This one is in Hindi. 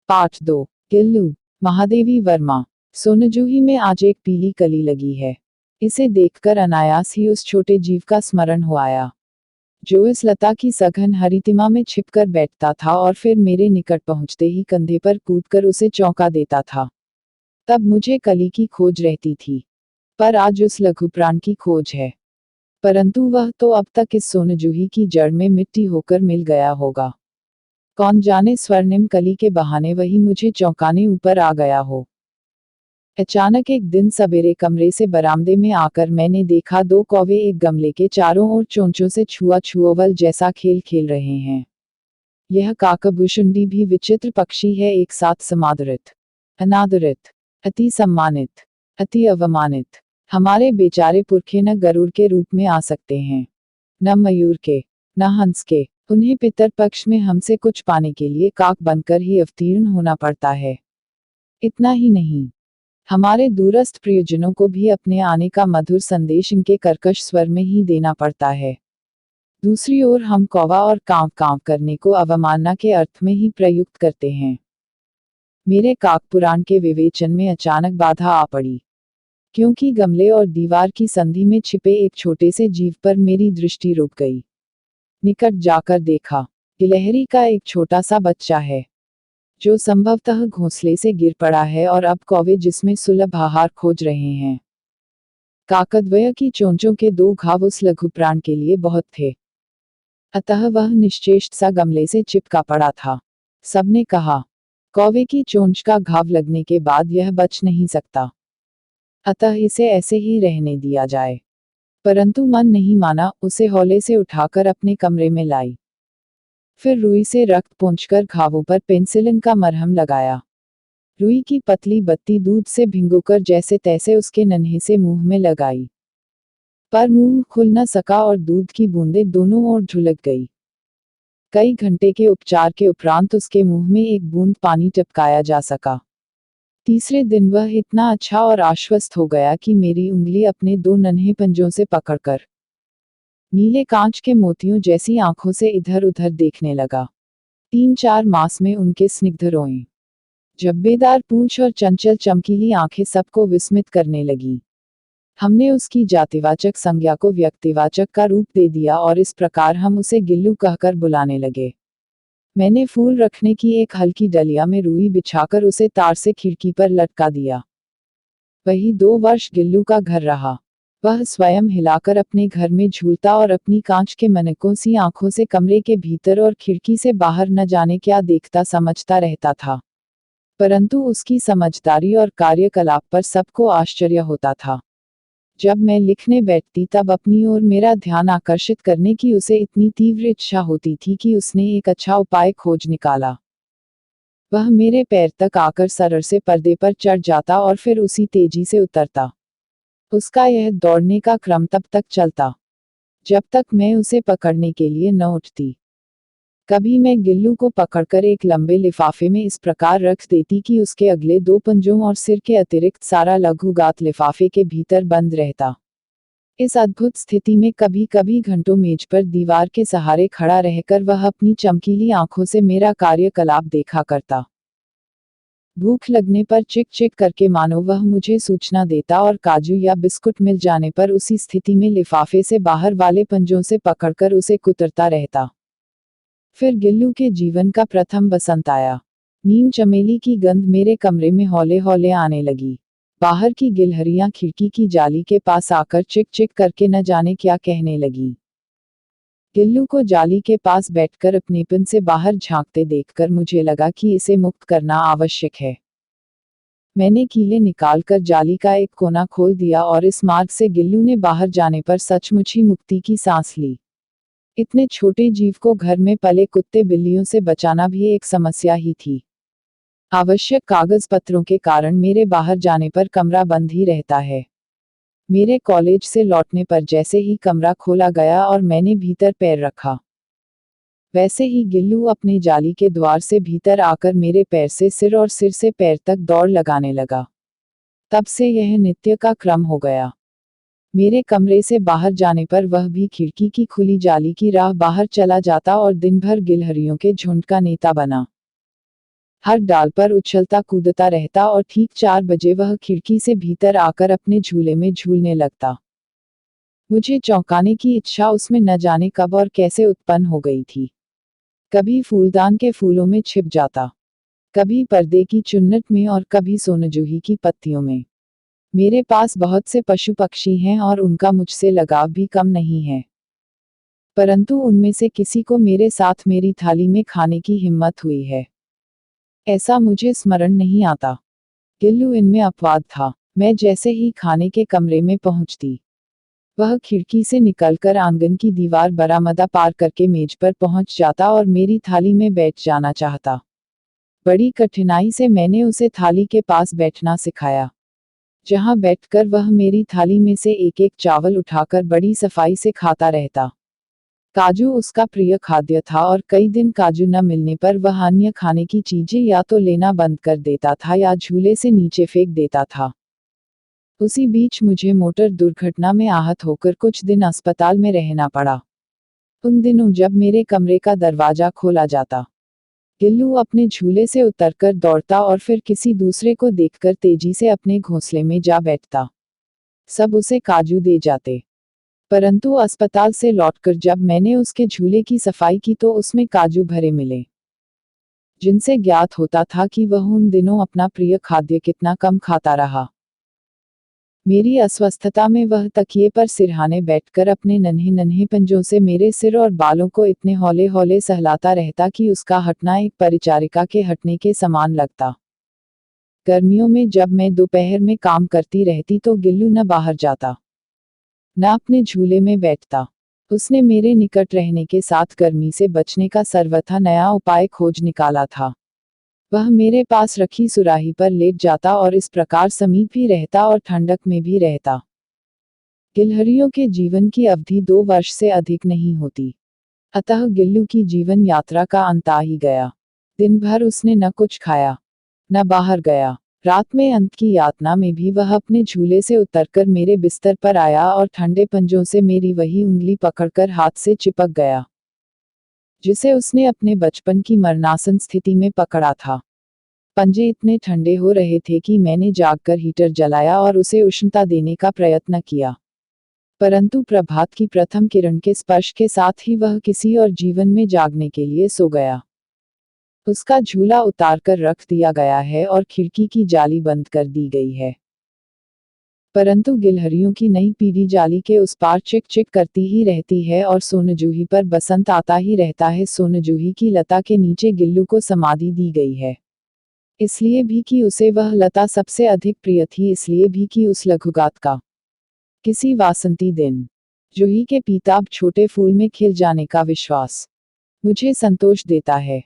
पार्ट 2। गिल्लू। महादेवी वर्मा। सोनजूही में आज एक पीली कली लगी है। इसे देखकर अनायास ही उस छोटे जीव का स्मरण हो आया, जो इस लता की सघन हरितिमा में छिपकर बैठता था और फिर मेरे निकट पहुंचते ही कंधे पर कूदकर उसे चौंका देता था। तब मुझे कली की खोज रहती थी, पर आज उस लघु प्राण की खोज है। परंतु वह तो अब तक इस सोनजूही की जड़ में मिट्टी होकर मिल गया होगा। कौन जाने स्वर्णिम कली के बहाने वही मुझे चौंकाने ऊपर आ गया हो। अचानक एक दिन सवेरे कमरे से बरामदे में आकर मैंने देखा दो कौवे एक गमले के चारों ओर चोंचों से छुआ छुआवल जैसा खेल खेल रहे हैं। यह काकभूषुंडी भी विचित्र पक्षी है, एक साथ समादरित, अनादरित, अति सम्मानित, अति अवमानित। हमारे बेचारे पुरखे न गरुड़ के रूप में आ सकते हैं, न मयूर के, न हंस के। उन्हें पितर पक्ष में हमसे कुछ पाने के लिए काक बनकर ही अवतीर्ण होना पड़ता है। इतना ही नहीं, हमारे दूरस्थ प्रियजनों को भी अपने आने का मधुर संदेश इनके कर्कश स्वर में ही देना पड़ता है। दूसरी ओर हम कौवा और कांव कांव करने को अवमानना के अर्थ में ही प्रयुक्त करते हैं। मेरे काक पुराण के विवेचन में अचानक बाधा आ पड़ी, क्योंकि गमले और दीवार की संधि में छिपे एक छोटे से जीव पर मेरी दृष्टि रुक गई। निकट जाकर देखा, गिलहरी का एक छोटा सा बच्चा है, जो संभवतः घोंसले से गिर पड़ा है और अब कौवे जिसमें सुलभ आहार खोज रहे हैं। काकद्वय की चोंचों के दो घाव उस लघु प्राण के लिए बहुत थे, अतः वह निश्चेष्ट सा गमले से चिपका पड़ा था। सबने कहा, कौवे की चोंच का घाव लगने के बाद यह बच नहीं सकता, अतः इसे ऐसे ही रहने दिया जाए। परंतु मन नहीं माना, उसे हौले से उठाकर अपने कमरे में लाई। फिर रुई से रक्त पोंछकर घावों पर पेंसिलिन का मरहम लगाया। रुई की पतली बत्ती दूध से भिगोकर जैसे तैसे उसके नन्हे से मुंह में लगाई, पर मुंह खुल न सका और दूध की बूंदें दोनों ओर झुलक गई। कई घंटे के उपचार के उपरांत उसके मुंह में एक बूंद पानी टपकाया जा सका। तीसरे दिन वह इतना अच्छा और आश्वस्त हो गया कि मेरी उंगली अपने दो नन्हे पंजों से पकड़कर नीले कांच के मोतियों जैसी आंखों से इधर उधर देखने लगा। 3-4 मास में उनके स्निग्ध रोएं, झब्बेदार पूंछ और चंचल चमकीली आंखें सबको विस्मित करने लगी। हमने उसकी जातिवाचक संज्ञा को व्यक्तिवाचक का रूप दे दिया और इस प्रकार हम उसे गिल्लू कहकर बुलाने लगे। मैंने फूल रखने की एक हल्की डलिया में रुई बिछाकर उसे तार से खिड़की पर लटका दिया। वही 2 वर्ष गिल्लू का घर रहा। वह स्वयं हिलाकर अपने घर में झूलता और अपनी कांच के मनकों सी आंखों से कमरे के भीतर और खिड़की से बाहर न जाने क्या देखता समझता रहता था। परंतु उसकी समझदारी और कार्यकलाप पर सबको आश्चर्य होता था। जब मैं लिखने बैठती तब अपनी ओर मेरा ध्यान आकर्षित करने की उसे इतनी तीव्र इच्छा होती थी कि उसने एक अच्छा उपाय खोज निकाला। वह मेरे पैर तक आकर सरर से पर्दे पर चढ़ जाता और फिर उसी तेजी से उतरता। उसका यह दौड़ने का क्रम तब तक चलता, जब तक मैं उसे पकड़ने के लिए न उठती। कभी मैं गिल्लू को पकड़कर एक लंबे लिफाफे में इस प्रकार रख देती कि उसके अगले 2 पंजों और सिर के अतिरिक्त सारा लघु गात लिफाफे के भीतर बंद रहता। इस अद्भुत स्थिति में कभी कभी घंटों मेज पर दीवार के सहारे खड़ा रहकर वह अपनी चमकीली आंखों से मेरा कार्यकलाप देखा करता। भूख लगने पर चिक चिक करके मानो वह मुझे सूचना देता और काजू या बिस्कुट मिल जाने पर उसी स्थिति में लिफाफे से बाहर वाले पंजों से पकड़कर उसे कुतरता रहता। फिर गिल्लू के जीवन का प्रथम बसंत आया। नीम चमेली की गंध मेरे कमरे में हौले हौले आने लगी। बाहर की गिलहरियां खिड़की की जाली के पास आकर चिक चिक करके न जाने क्या कहने लगी। गिल्लू को जाली के पास बैठकर अपनेपन से बाहर झांकते देखकर मुझे लगा कि इसे मुक्त करना आवश्यक है। मैंने कीले निकालकर जाली का एक कोना खोल दिया और इस मार्ग से गिल्लू ने बाहर जाने पर सचमुच ही मुक्ति की सांस ली। इतने छोटे जीव को घर में पले कुत्ते बिल्लियों से बचाना भी एक समस्या ही थी। आवश्यक कागज पत्रों के कारण मेरे बाहर जाने पर कमरा बंद ही रहता है। मेरे कॉलेज से लौटने पर जैसे ही कमरा खोला गया और मैंने भीतर पैर रखा, वैसे ही गिल्लू अपने जाली के द्वार से भीतर आकर मेरे पैर से सिर और सिर से पैर तक दौड़ लगाने लगा। तब से यह नित्य का क्रम हो गया। मेरे कमरे से बाहर जाने पर वह भी खिड़की की खुली जाली की राह बाहर चला जाता और दिन भर गिलहरियों के झुंड का नेता बना। हर डाल पर उछलता कूदता रहता और ठीक 4 बजे वह खिड़की से भीतर आकर अपने झूले में झूलने लगता। मुझे चौंकाने की इच्छा उसमें न जाने कब और कैसे उत्पन्न हो गई थी। कभी फूलदान के फूलों में छिप जाता, कभी पर्दे की चुन्नट में और कभी सोनजूही की पत्तियों में। मेरे पास बहुत से पशु पक्षी हैं और उनका मुझसे लगाव भी कम नहीं है, परंतु उनमें से किसी को मेरे साथ मेरी थाली में खाने की हिम्मत हुई है, ऐसा मुझे स्मरण नहीं आता। गिल्लू इनमें अपवाद था। मैं जैसे ही खाने के कमरे में पहुंचती, वह खिड़की से निकलकर आंगन की दीवार बरामदा पार करके मेज पर पहुंच जाता और मेरी थाली में बैठ जाना चाहता। बड़ी कठिनाई से मैंने उसे थाली के पास बैठना सिखाया, जहां बैठकर वह मेरी थाली में से एक एक चावल उठाकर बड़ी सफाई से खाता रहता। काजू उसका प्रिय खाद्य था और कई दिन काजू न मिलने पर वह अन्य खाने की चीजें या तो लेना बंद कर देता था या झूले से नीचे फेंक देता था। उसी बीच मुझे मोटर दुर्घटना में आहत होकर कुछ दिन अस्पताल में रहना पड़ा। उन दिनों जब मेरे कमरे का दरवाजा खोला जाता, गिल्लू अपने झूले से उतरकर दौड़ता और फिर किसी दूसरे को देखकर तेजी से अपने घोंसले में जा बैठता। सब उसे काजू दे जाते, परंतु अस्पताल से लौटकर जब मैंने उसके झूले की सफाई की तो उसमें काजू भरे मिले, जिनसे ज्ञात होता था कि वह उन दिनों अपना प्रिय खाद्य कितना कम खाता रहा। मेरी अस्वस्थता में वह तकिए पर सिरहाने बैठकर अपने नन्हे नन्हे पंजों से मेरे सिर और बालों को इतने हौले हौले सहलाता रहता कि उसका हटना एक परिचारिका के हटने के समान लगता। गर्मियों में जब मैं दोपहर में काम करती रहती तो गिल्लू न बाहर जाता, न अपने झूले में बैठता। उसने मेरे निकट रहने के साथ गर्मी से बचने का सर्वथा नया उपाय खोज निकाला था। वह मेरे पास रखी सुराही पर लेट जाता और इस प्रकार समीप ही रहता और ठंडक में भी रहता। गिलहरियों के जीवन की अवधि 2 वर्ष से अधिक नहीं होती, अतः गिल्लू की जीवन यात्रा का अंत आ ही गया। दिन भर उसने न कुछ खाया, न बाहर गया। रात में अंत की यातना में भी वह अपने झूले से उतरकर मेरे बिस्तर पर आया और ठंडे पंजों से मेरी वही उंगली पकड़कर हाथ से चिपक गया, जिसे उसने अपने बचपन की मरणासन स्थिति में पकड़ा था। पंजे इतने ठंडे हो रहे थे कि मैंने जागकर हीटर जलाया और उसे उष्णता देने का प्रयत्न किया, परंतु प्रभात की प्रथम किरण के स्पर्श के साथ ही वह किसी और जीवन में जागने के लिए सो गया। उसका झूला उतारकर रख दिया गया है और खिड़की की जाली बंद कर दी गई है, परंतु गिलहरियों की नई पीढ़ी जाली के उस पार चिक चिक करती ही रहती है और सोनजूही पर बसंत आता ही रहता है। सोनजूही की लता के नीचे गिल्लू को समाधि दी गई है, इसलिए भी कि उसे वह लता सबसे अधिक प्रिय थी, इसलिए भी कि उस लघुगात का किसी वासंती दिन जूही के पीताभ छोटे फूल में खिल जाने का विश्वास मुझे संतोष देता है।